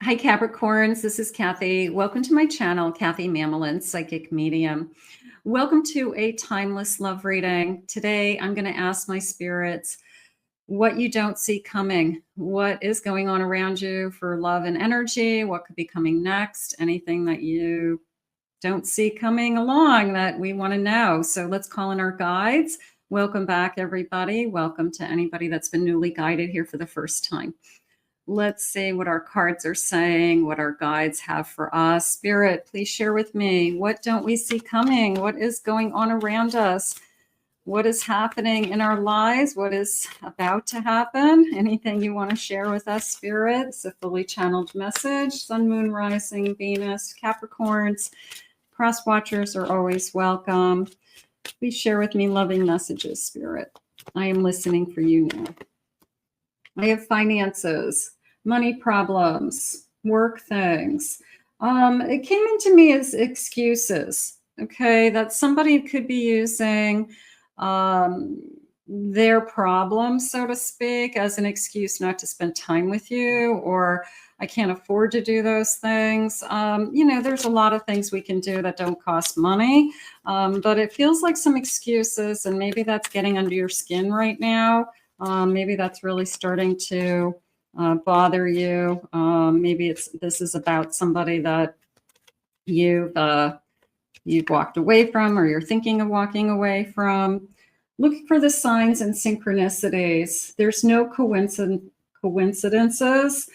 Hi, Capricorns. This is Kathy. Welcome to my channel, Kathy Mamolen, Psychic Medium. Welcome to a timeless love reading. Today, I'm going to ask my spirits what you don't see coming. What is going on around you for love and energy? What could be coming next? Anything that you don't see coming along that we want to know. So let's call in our guides. Welcome back, everybody. Welcome to anybody that's been newly guided here for the first time. Let's see what our cards are saying, what our guides have for us. Spirit, please share with me. What don't we see coming? What is going on around us? What is happening in our lives? What is about to happen? Anything you want to share with us, Spirit? It's a fully channeled message. Sun, Moon, Rising, Venus, Capricorns, cross watchers are always welcome. Please share with me loving messages, Spirit. I am listening for you now. I have finances, money problems, work things. It came into me as excuses, okay, that somebody could be using their problems, so to speak, as an excuse not to spend time with you, or I can't afford to do those things. There's a lot of things we can do that don't cost money, but it feels like some excuses, and maybe that's getting under your skin right now. Maybe that's really starting to bother you. Maybe this is about somebody that you've walked away from, or you're thinking of walking away from. Look for the signs and synchronicities. There's no coincidences.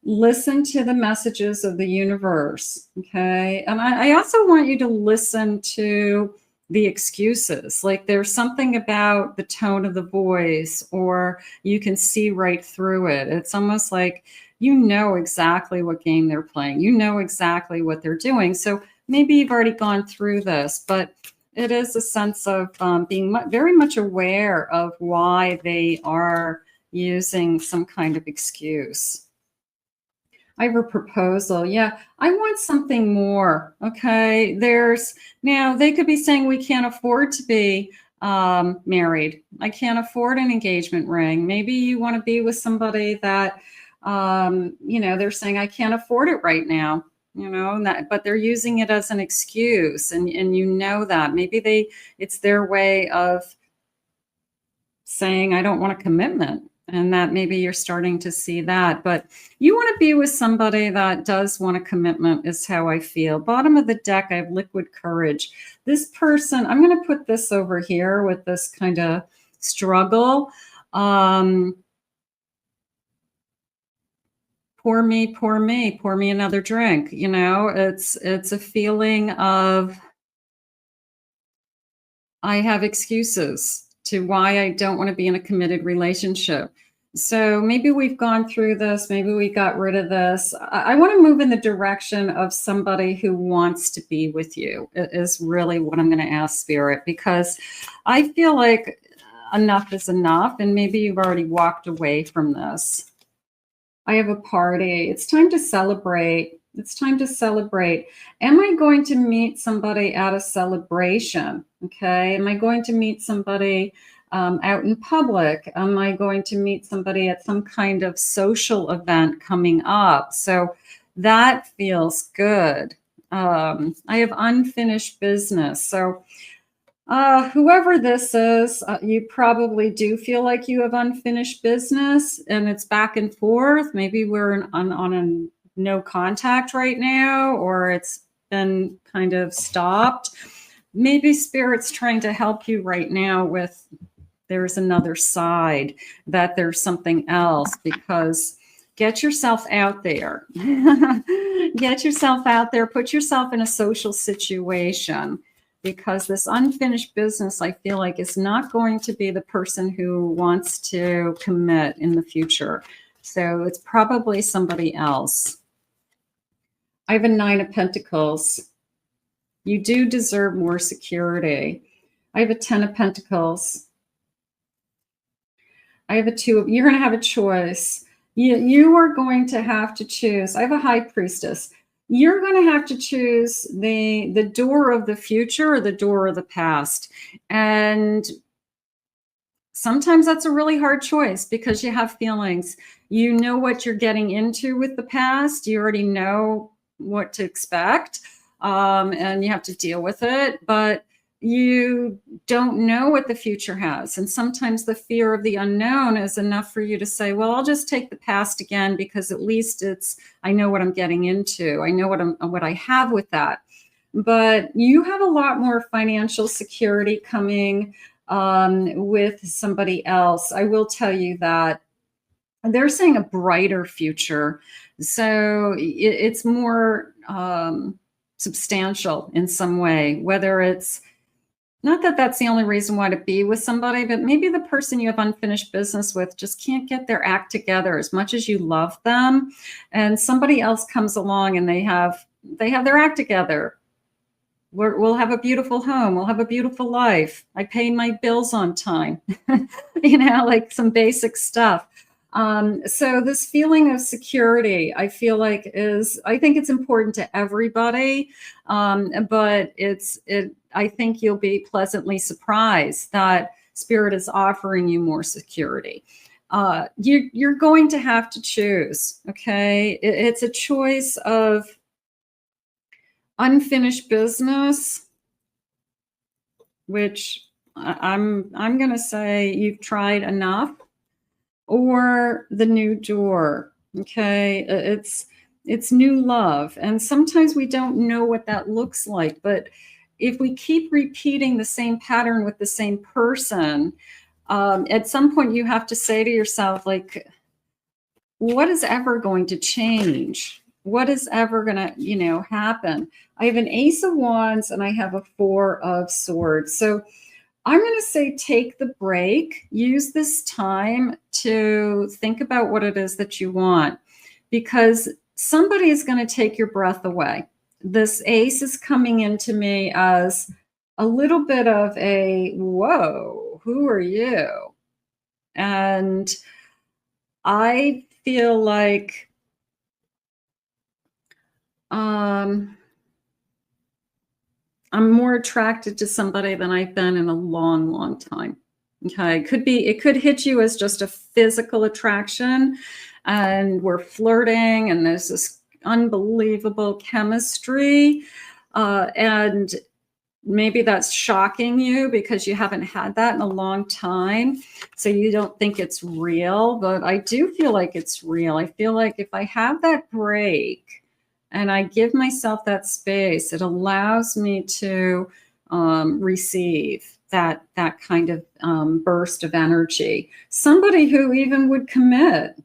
Listen to the messages of the universe, okay? And I also want you to listen to the excuses. Like, there's something about the tone of the voice, or you can see right through it. It's almost like you know exactly what game they're playing. You know exactly what they're doing. So maybe you've already gone through this, but it is a sense of being very much aware of why they are using some kind of excuse. I have a proposal. Yeah, I want something more. Okay. Now they could be saying we can't afford to be married. I can't afford an engagement ring. Maybe you want to be with somebody that, they're saying I can't afford it right now, but they're using it as an excuse. And that maybe it's their way of saying, I don't want a commitment. And that maybe you're starting to see that, but you want to be with somebody that does want a commitment, is how I feel. Bottom of the deck, I have liquid courage. This person, I'm going to put this over here with this kind of struggle. Pour me another drink. It's a feeling of, I have excuses to why I don't want to be in a committed relationship. So maybe we've gone through this. Maybe we got rid of this. I want to move in the direction of somebody who wants to be with you, is really what I'm going to ask, Spirit, because I feel like enough is enough. And maybe you've already walked away from this. I have a party. It's time to celebrate. It's time to celebrate. Am I going to meet somebody at a celebration? Okay. Am I going to meet somebody out in public? Am I going to meet somebody at some kind of social event coming up? So that feels good. I have unfinished business. So whoever this is, you probably do feel like you have unfinished business, and it's back and forth. Maybe we're on a no contact right now, or it's been kind of stopped. Maybe Spirit's trying to help you right now with, there's another side, that there's something else, because get yourself out there. Get yourself out there, put yourself in a social situation, because this unfinished business, I feel like, is not going to be the person who wants to commit in the future. So it's probably somebody else. I have a 9 of Pentacles. You do deserve more security. I have a 10 of Pentacles. I have a 2 of, you're going to have a choice. You are going to have to choose. I have a High Priestess. You're going to have to choose the door of the future or the door of the past. And Sometimes that's a really hard choice because you have feelings. You know what you're getting into with the past. You already know what to expect, and you have to deal with it. But you don't know what the future has. And sometimes the fear of the unknown is enough for you to say, well, I'll just take the past again because at least I know what I'm getting into. I know what I have with that. But you have a lot more financial security coming with somebody else. I will tell you that they're saying a brighter future. So it's more substantial in some way, whether it's not that that's the only reason why to be with somebody, but maybe the person you have unfinished business with just can't get their act together as much as you love them. And somebody else comes along and they have their act together. We'll have a beautiful home. We'll have a beautiful life. I pay my bills on time, like some basic stuff. So this feeling of security, I think it's important to everybody. But I think you'll be pleasantly surprised that Spirit is offering you more security. You're going to have to choose. Okay. It's a choice of unfinished business, which I'm going to say you've tried enough, or the new door. Okay. It's new love. And sometimes we don't know what that looks like, but if we keep repeating the same pattern with the same person, at some point you have to say to yourself, like, what is ever going to change? What is ever going to, happen? I have an Ace of Wands and I have a Four of Swords. So I'm going to say take the break, use this time to think about what it is that you want, because somebody is going to take your breath away. This Ace is coming into me as a little bit of a, whoa, who are you? And I feel like I'm more attracted to somebody than I've been in a long, long time. Okay. It could hit you as just a physical attraction and we're flirting and there's this unbelievable chemistry. And maybe that's shocking you because you haven't had that in a long time. So you don't think it's real, but I do feel like it's real. I feel like if I have that break and I give myself that space, it allows me to receive that kind of burst of energy. Somebody who even would commit.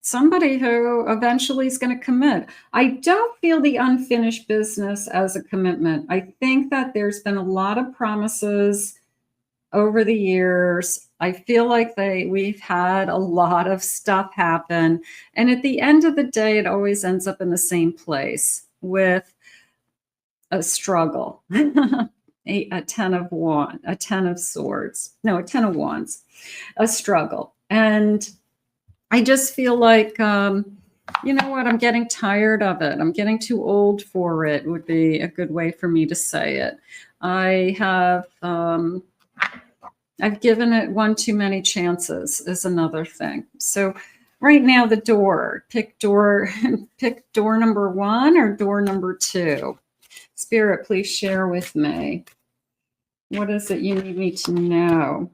Somebody who eventually is going to commit. I don't feel the unfinished business as a commitment. I think that there's been a lot of promises over the years. I feel like we've had a lot of stuff happen. And at the end of the day, it always ends up in the same place with a struggle. a 10 of wands, a 10 of swords. No, a 10 of wands, a struggle. And I just feel like, you know what, I'm getting tired of it. I'm getting too old for it would be a good way for me to say it. I've given it one too many chances is another thing. So right now the door, pick door number 1 or door number 2. Spirit, please share with me. What is it you need me to know?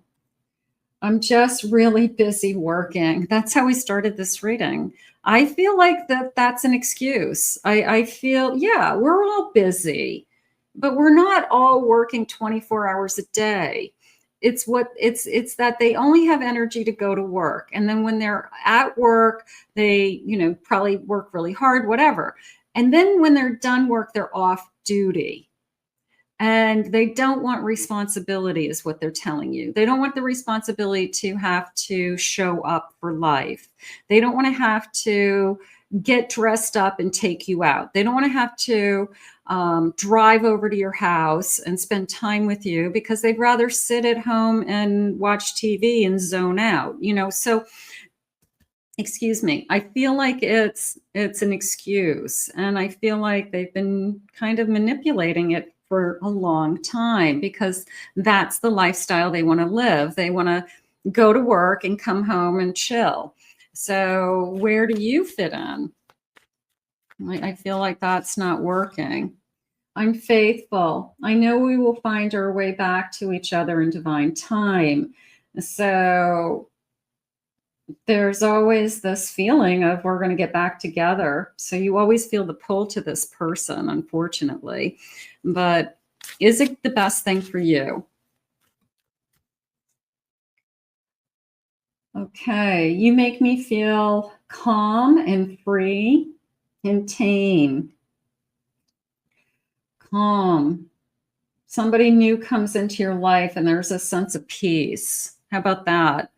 I'm just really busy working. That's how we started this reading. I feel like that's an excuse. I feel, yeah, we're all busy, but we're not all working 24 hours a day. It's that they only have energy to go to work. And then when they're at work, they, probably work really hard, whatever. And then when they're done work, they're off duty. And they don't want responsibility is what they're telling you. They don't want the responsibility to have to show up for life. They don't want to have to get dressed up and take you out. They don't want to have to drive over to your house and spend time with you because they'd rather sit at home and watch TV and zone out, so excuse me. I feel like it's an excuse, and I feel like they've been kind of manipulating it for a long time because that's the lifestyle they want to live. They want to go to work and come home and chill. So where do you fit in? I feel like that's not working. I'm faithful. I know we will find our way back to each other in divine time. So there's always this feeling of we're going to get back together. So you always feel the pull to this person, unfortunately. But is it the best thing for you? Okay, you make me feel calm and free and tame. Calm. Somebody new comes into your life and there's a sense of peace. How about that?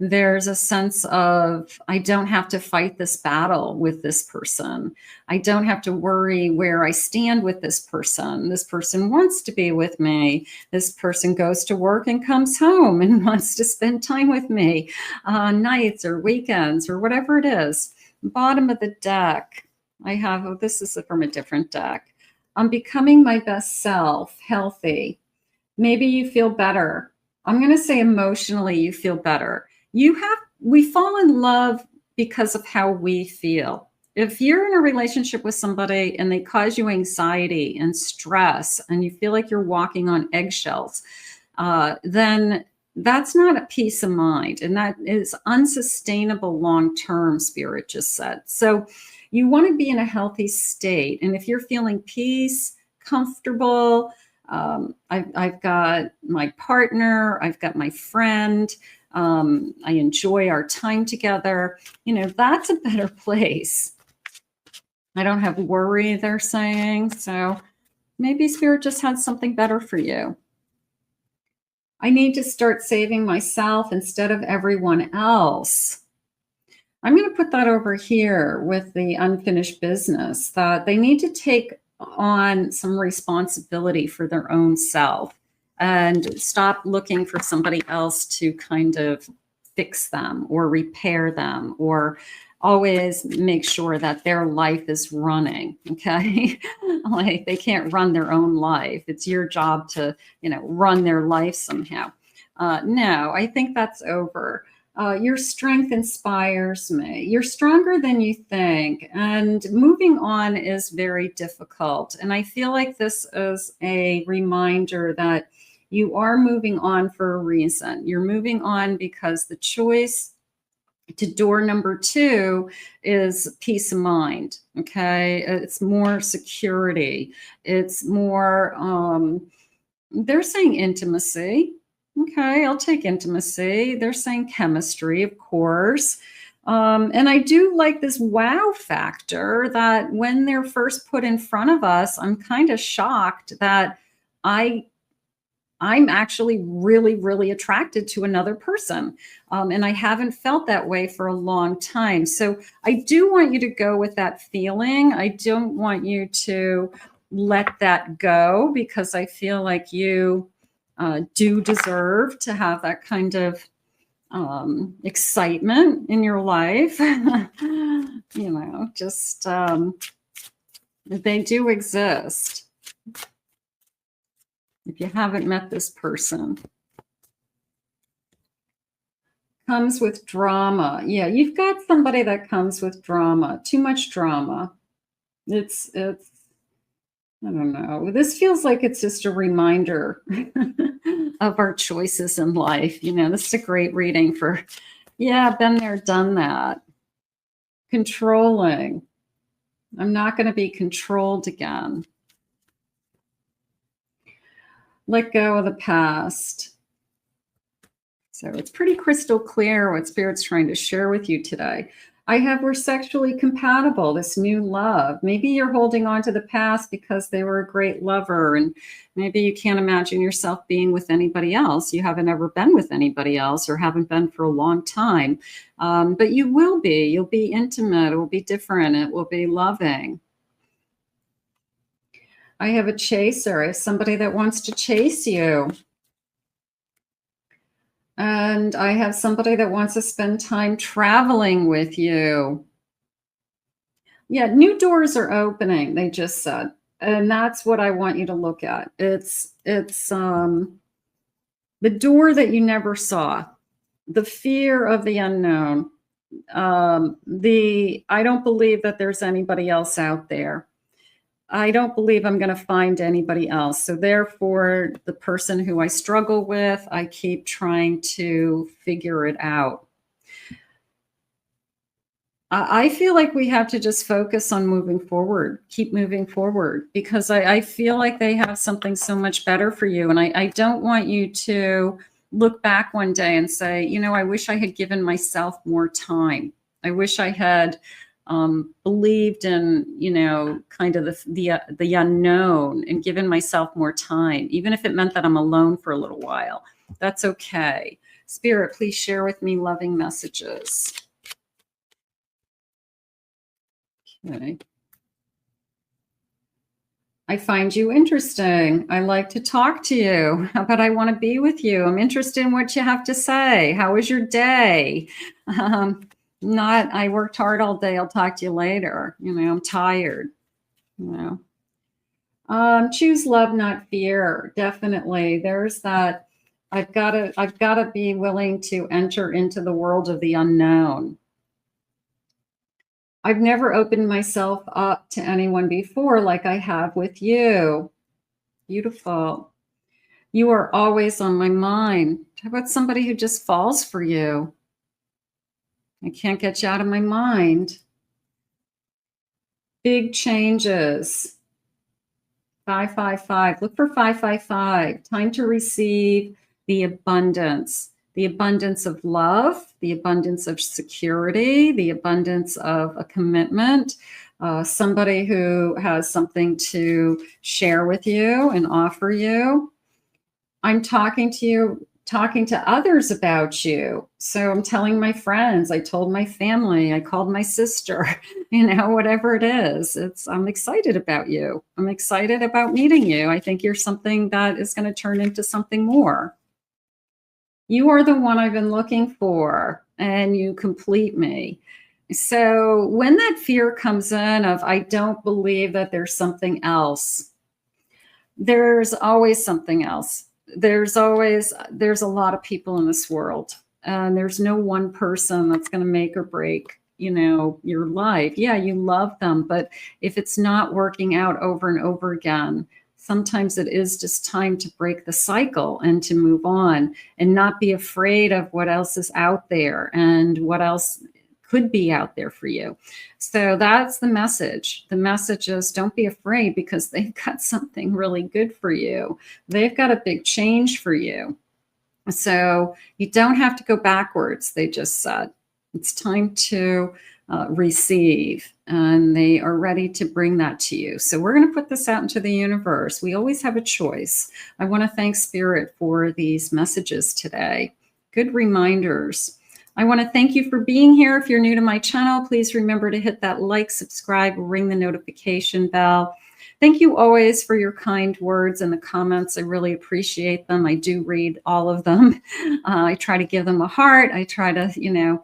There's a sense of, I don't have to fight this battle with this person. I don't have to worry where I stand with this person. This person wants to be with me. This person goes to work and comes home and wants to spend time with me on nights or weekends or whatever it is. Bottom of the deck, I have, oh, this is from a different deck. I'm becoming my best self, healthy. Maybe you feel better. I'm going to say emotionally, you feel better. We fall in love because of how we feel. If you're in a relationship with somebody and they cause you anxiety and stress and you feel like you're walking on eggshells, then that's not a peace of mind. And that is unsustainable long-term, Spirit just said. So you want to be in a healthy state. And if you're feeling peace, comfortable, I've got my partner, I've got my friend, I enjoy our time together, that's a better place. I don't have worry, they're saying. So maybe Spirit just had something better for you. I need to start saving myself instead of everyone else. I'm going to put that over here with the unfinished business, that they need to take on some responsibility for their own self and stop looking for somebody else to kind of fix them or repair them or always make sure that their life is running. Okay. Like they can't run their own life. It's your job to, run their life somehow. No, I think that's over. Your strength inspires me. You're stronger than you think. And moving on is very difficult. And I feel like this is a reminder that you are moving on for a reason. You're moving on because the choice to door number 2 is peace of mind. Okay. It's more security. It's more, they're saying intimacy. Okay, I'll take intimacy. They're saying chemistry, of course. And I do like this wow factor that when they're first put in front of us, I'm kind of shocked that I'm actually really, really attracted to another person. And I haven't felt that way for a long time. So I do want you to go with that feeling. I don't want you to let that go because I feel like you do deserve to have that kind of excitement in your life. Just they do exist. If you haven't met this person, comes with drama. Yeah, you've got somebody that comes with drama, too much drama. It's I don't know. This feels like it's just a reminder of our choices in life. This is a great reading for, been there, done that. Controlling. I'm not going to be controlled again. Let go of the past. So it's pretty crystal clear what Spirit's trying to share with you today. We're sexually compatible, this new love. Maybe you're holding on to the past because they were a great lover, and maybe you can't imagine yourself being with anybody else. You haven't ever been with anybody else or haven't been for a long time. But you will be. You'll be intimate. It will be different. It will be loving. I have a chaser. I have somebody that wants to chase you. And I have somebody that wants to spend time traveling with you. Yeah, new doors are opening, they just said. And that's what I want you to look at. It's the door that you never saw, the fear of the unknown, the I don't believe that there's anybody else out there. I don't believe I'm going to find anybody else. So therefore, the person who I struggle with, I keep trying to figure it out. I feel like we have to just focus on moving forward, keep moving forward, because I feel like they have something so much better for you. And I don't want you to look back one day and say, you know, I wish I had given myself more time. I wish I had believed in, you know, kind of the unknown and given myself more time, even if it meant that I'm alone for a little while. That's okay. Spirit, please share with me loving messages. Okay. I find you interesting. I like to talk to you, but I want to be with you. I'm interested in what you have to say. How was your day? Not, I worked hard all day. I'll talk to you later. You know, I'm tired. You know, choose love, not fear. Definitely. There's that. I've got to be willing to enter into the world of the unknown. I've never opened myself up to anyone before like I have with you. Beautiful. You are always on my mind. How about somebody who just falls for you? I can't get you out of my mind. Big changes. 555. Look for 555. Time to receive the abundance of love, the abundance of security, the abundance of a commitment, somebody who has something to share with you and offer you. I'm talking to others about you. So I'm telling my friends, I told my family, I called my sister, you know, whatever it is. I'm excited about you. I'm excited about meeting you. I think you're something that is going to turn into something more. You are the one I've been looking for, and you complete me. So when that fear comes in of, I don't believe that there's something else, there's always something else. There's a lot of people in this world, and there's no one person that's going to make or break, you know, your life. Yeah, you love them, but if it's not working out over and over again, sometimes it is just time to break the cycle and to move on and not be afraid of what else is out there and what else could be out there for you. So that's the message. The message is don't be afraid, because they've got something really good for you. They've got a big change for you. So you don't have to go backwards, they just said. It's time to receive, and they are ready to bring that to you. So we're going to put this out into the universe. We always have a choice. I want to thank Spirit for these messages today. Good reminders. I want to thank you for being here. If you're new to my channel, please remember to hit that like, subscribe, ring the notification bell. Thank you always for your kind words in the comments. I really appreciate them. I do read all of them. I try to give them a heart. I try to, you know,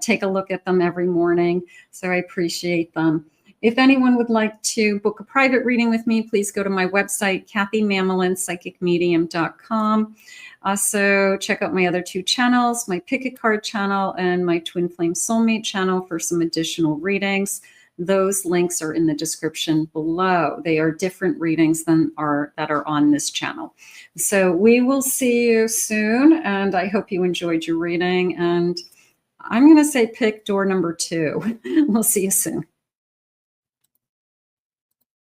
take a look at them every morning. So I appreciate them. If anyone would like to book a private reading with me, please go to my website, kathymamolin.psychicmedium.com. Also, check out my other two channels, my Pick a Card channel and my Twin Flame Soulmate channel for some additional readings. Those links are in the description below. They are different readings that are on this channel. So we will see you soon, and I hope you enjoyed your reading. And I'm going to say pick door number 2. We'll see you soon.